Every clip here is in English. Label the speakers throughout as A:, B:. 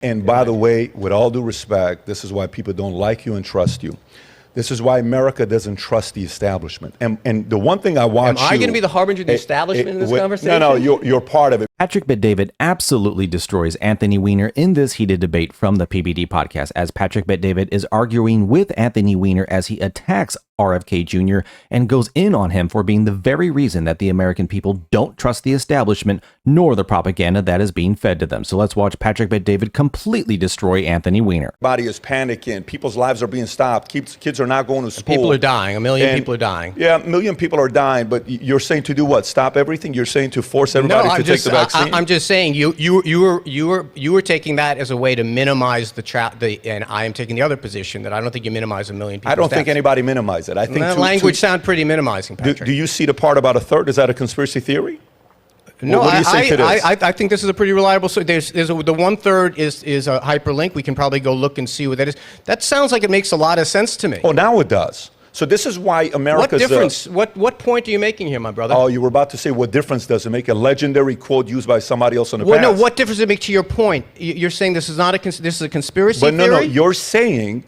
A: And by the way, with all due respect, this is why people don't like you and trust you. This is why America doesn't trust the establishment. And the one thing I want
B: Am I going to be the harbinger of the establishment in this conversation?
A: No, you're part of it.
C: Patrick Bet-David absolutely destroys Anthony Weiner in this heated debate from the PBD podcast, as Patrick Bet-David is arguing with Anthony Weiner as he attacks RFK Jr. and goes in on him for being the very reason that the American people don't trust the establishment nor the propaganda that is being fed to them. So let's watch Patrick Bet-David completely destroy Anthony Weiner.
A: Everybody is panicking. People's lives are being stopped. Kids are not going to school.
B: People are dying. A million people are dying.
A: Yeah, a million people are dying. But you're saying to do what? Stop everything? You're saying to force everybody to take the vaccine?
B: I'm just saying you were taking that as a way to minimize and I am taking the other position that I don't think you minimize a million people.
A: I don't think anybody minimized it. I think
B: that language sound pretty minimizing, Patrick.
A: Do you see the part about a third? Is that a conspiracy theory?
B: No,
A: what do you say to this?
B: I think this is a pretty reliable. So the 1/3 is a hyperlink. We can probably go look and see what that is. That sounds like it makes a lot of sense to me.
A: Oh, now it does. So this is why America's...
B: What difference? What point are you making here, my brother?
A: Oh, you were about to say what difference does it make? A legendary quote used by somebody else in the past.
B: No, what difference does it make to your point? You're saying this is not this is a conspiracy theory?
A: But no, you're saying,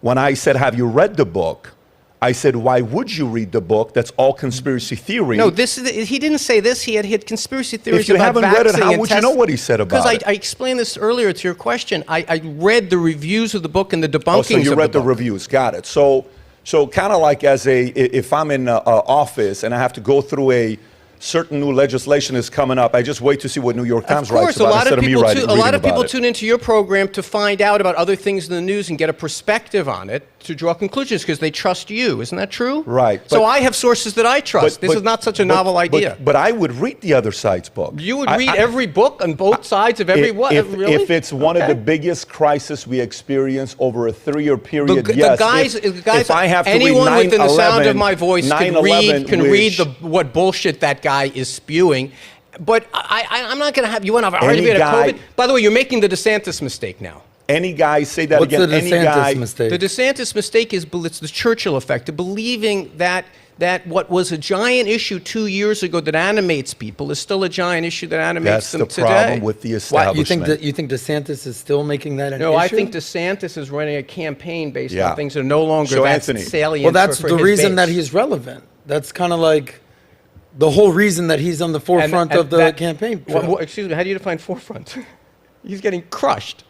A: when I said, have you read the book? I said, why would you read the book? That's all conspiracy theory.
B: No, he didn't say this. He had conspiracy theories about
A: vaccine. If you haven't read it, how would you know what he said about it?
B: Because I explained this earlier to your question. I read the reviews of the book and the debunkings of the book.
A: So you read the reviews. Got it. So kind of like if I'm in office and I have to go through a certain new legislation is coming up, I just wait to see what New York Times writes about it instead of me writing.
B: A lot of people tune into your program to find out about other things in the news and get a perspective on it to draw conclusions because they trust you. Isn't that true?
A: Right.
B: So I have sources that I trust. This is not such a novel idea.
A: But I would read the other side's book.
B: You would read every book on both sides of every what? Really?
A: If it's one of the biggest crises we experience over a 3-year period, yes. If I have to
B: anyone
A: read
B: within the sound of my voice can read what bullshit that guy is spewing. But I'm not going to have you want to have an argument about COVID. By the way, you're making the DeSantis mistake now.
A: Any guy, say that
D: again. What's the DeSantis mistake?
B: The DeSantis mistake is it's the Churchill effect, of believing that what was a giant issue 2 years ago that animates people is still a giant issue that animates them today.
A: That's the problem with the establishment.
D: You think DeSantis is still making that an issue?
B: No, I think DeSantis is running a campaign based on things that are no longer salient.
D: Well, that's the reason that he's relevant. That's kind of like the whole reason that he's on the forefront of the campaign.
B: Excuse me, how do you define forefront? He's getting crushed.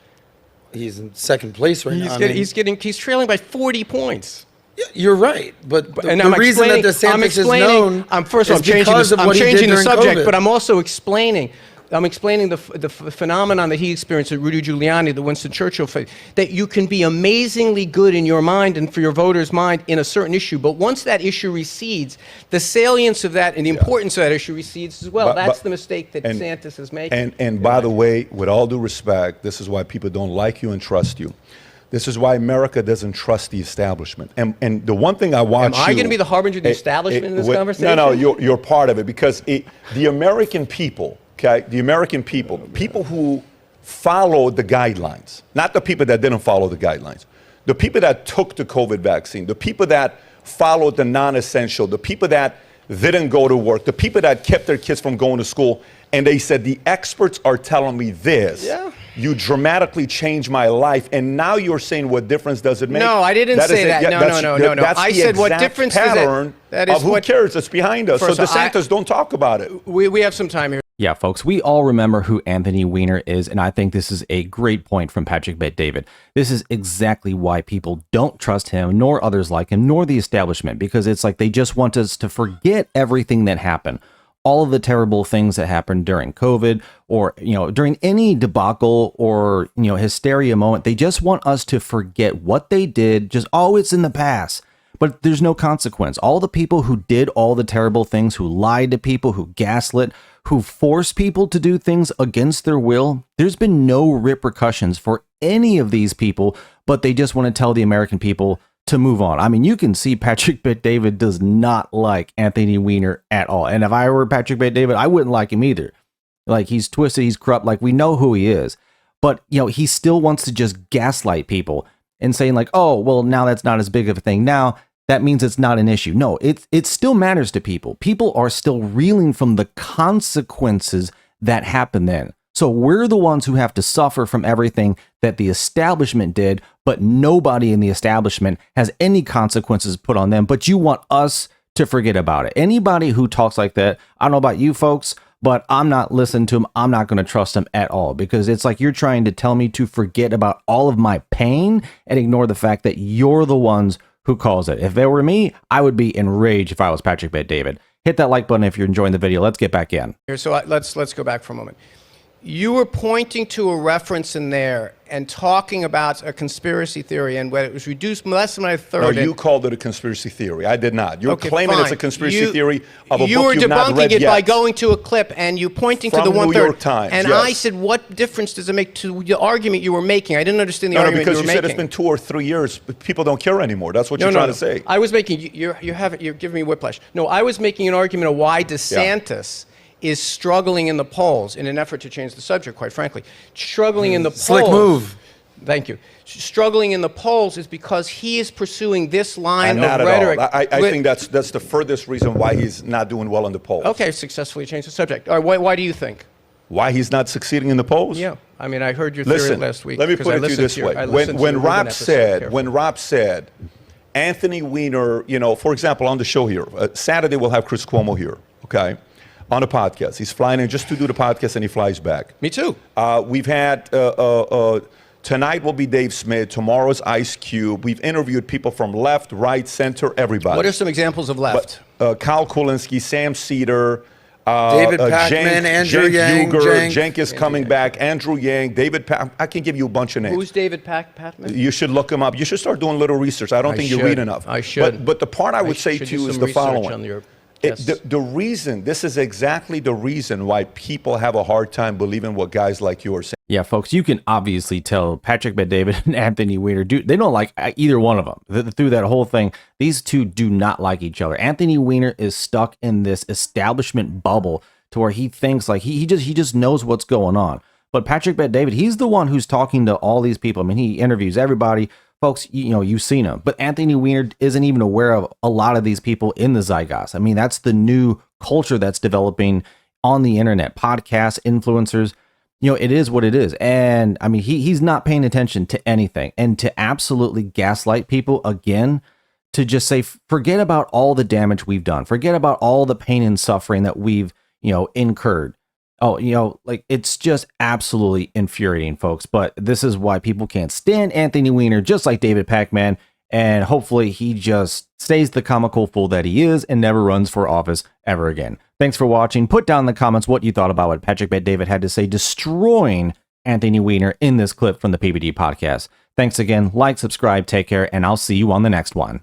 D: He's in second place right now.
B: He's trailing by 40 points.
D: Yeah, you're right, but the reason that DeSantis is known
B: first of all, I'm changing the subject, but I'm also explaining the phenomenon that he experienced with Rudy Giuliani, the Winston Churchill fate, that you can be amazingly good in your mind and for your voters' mind in a certain issue, but once that issue recedes, the salience of that and the importance of that issue recedes as well. That's the mistake that DeSantis is making.
A: And by the way, with all due respect, this is why people don't like you and trust you. This is why America doesn't trust the establishment. And the one thing I want
B: Am I going to be the harbinger of the establishment in this conversation?
A: No, you're part of it because the American people, okay, people who followed the guidelines, not the people that didn't follow the guidelines, the people that took the COVID vaccine, the people that followed the non-essential, the people that didn't go to work, the people that kept their kids from going to school, and they said, the experts are telling me this.
B: Yeah.
A: You dramatically changed my life, and now you're saying what difference does it make?
B: No, I didn't say that. No.
A: That's
B: I said what difference does it?
A: That is who cares? It's behind us. So DeSantis, don't talk about it.
B: We have some time here.
C: Yeah, folks, we all remember who Anthony Weiner is, and I think this is a great point from Patrick Bet-David. This is exactly why people don't trust him, nor others like him, nor the establishment, because it's like they just want us to forget everything that happened. All of the terrible things that happened during COVID or, during any debacle or, hysteria moment. They just want us to forget what they did. It's in the past. But there's no consequence. All the people who did all the terrible things, who lied to people, who gaslit, who forced people to do things against their will, there's been no repercussions for any of these people, but they just want to tell the American people to move on. I mean, you can see Patrick Bet-David does not like Anthony Weiner at all. And if I were Patrick Bet-David, I wouldn't like him either. Like, he's twisted, he's corrupt, like, we know who he is. But, he still wants to just gaslight people and saying like, oh, well, now that's not as big of a thing. Now that means it's not an issue. No, it still matters to people. People are still reeling from the consequences that happened then. So we're the ones who have to suffer from everything that the establishment did, but nobody in the establishment has any consequences put on them. But you want us to forget about it. Anybody who talks like that, I don't know about you folks, but I'm not listening to them. I'm not going to trust them at all, because it's like you're trying to tell me to forget about all of my pain and ignore the fact that you're the ones who caused it. If it were me, I would be enraged if I was Patrick Bet-David. Hit that like button if you're enjoying the video. Let's get back in.
B: So let's go back for a moment. You were pointing to a reference in there and talking about a conspiracy theory and when it was reduced less than a third.
A: No, you called it a conspiracy theory. I did not. You're claiming
B: fine.
A: it's a conspiracy theory of a
B: you
A: book
B: were
A: you've not read
B: debunking it
A: yet.
B: by going to a clip and you pointing
A: From
B: to the 1/3.
A: New York Times,
B: and
A: yes.
B: I said, what difference does it make to the argument you were making? I didn't understand the argument
A: because
B: you were
A: you said
B: making.
A: it's been 2 or 3 years, but people don't care anymore. That's what you're trying to say.
B: I was making you're giving me whiplash. No, I was making an argument of why DeSantis is struggling in the polls in an effort to change the subject, quite frankly. Struggling in the polls.
D: Slick move.
B: Thank you. Struggling in the polls is because he is pursuing this line
A: Not
B: of rhetoric.
A: at all. I think that's the furthest reason why he's not doing well in the polls.
B: Okay, successfully changed the subject. All right, why do you think?
A: Why he's not succeeding in the polls?
B: Yeah, I mean, I heard your theory
A: Listen,
B: last week.
A: let me
B: 'cause
A: put
B: I
A: it to you
B: listened
A: this
B: your-
A: way.
B: I listened to
A: When
B: your
A: Rob
B: episode
A: said,
B: carefully.
A: Anthony Weiner, for example, on the show here, Saturday we'll have Chris Cuomo here, okay, on a podcast. He's flying in just to do the podcast and he flies back.
B: Me too.
A: We've had, tonight will be Dave Smith, tomorrow's Ice Cube. We've interviewed people from left, right, center, everybody.
B: What are some examples of left?
A: Kyle Kulinski, Sam Cedar,
D: David Pacman, Andrew Yang,
A: Cenk is coming back, Andrew Yang, David I can give you a bunch of names.
B: Who's David Patman?
A: You should look him up. You should start doing a little research. I don't think you read enough.
B: I should.
A: But the part I would say to you is the following.
B: Yes.
A: The reason, this is exactly the reason why people have a hard time believing what guys like you are saying.
C: Yeah, folks, you can obviously tell Patrick Bet-David and Anthony Weiner, they don't like either one of them. Through that whole thing, these two do not like each other. Anthony Weiner is stuck in this establishment bubble to where he thinks like he just knows what's going on. But Patrick Bet-David, he's the one who's talking to all these people. I mean, he interviews everybody. Folks, you've seen him. But Anthony Weiner isn't even aware of a lot of these people in the zeitgeist. I mean, that's the new culture that's developing on the internet. Podcasts, influencers, it is what it is. And I mean, he's not paying attention to anything. And to absolutely gaslight people again, to just say, forget about all the damage we've done. Forget about all the pain and suffering that we've, incurred. Oh, it's just absolutely infuriating, folks. But this is why people can't stand Anthony Weiner, just like David Pacman. And hopefully he just stays the comical fool that he is and never runs for office ever again. Thanks for watching. Put down in the comments what you thought about what Patrick Bet-David had to say, destroying Anthony Weiner in this clip from the PBD podcast. Thanks again. Like, subscribe, take care, and I'll see you on the next one.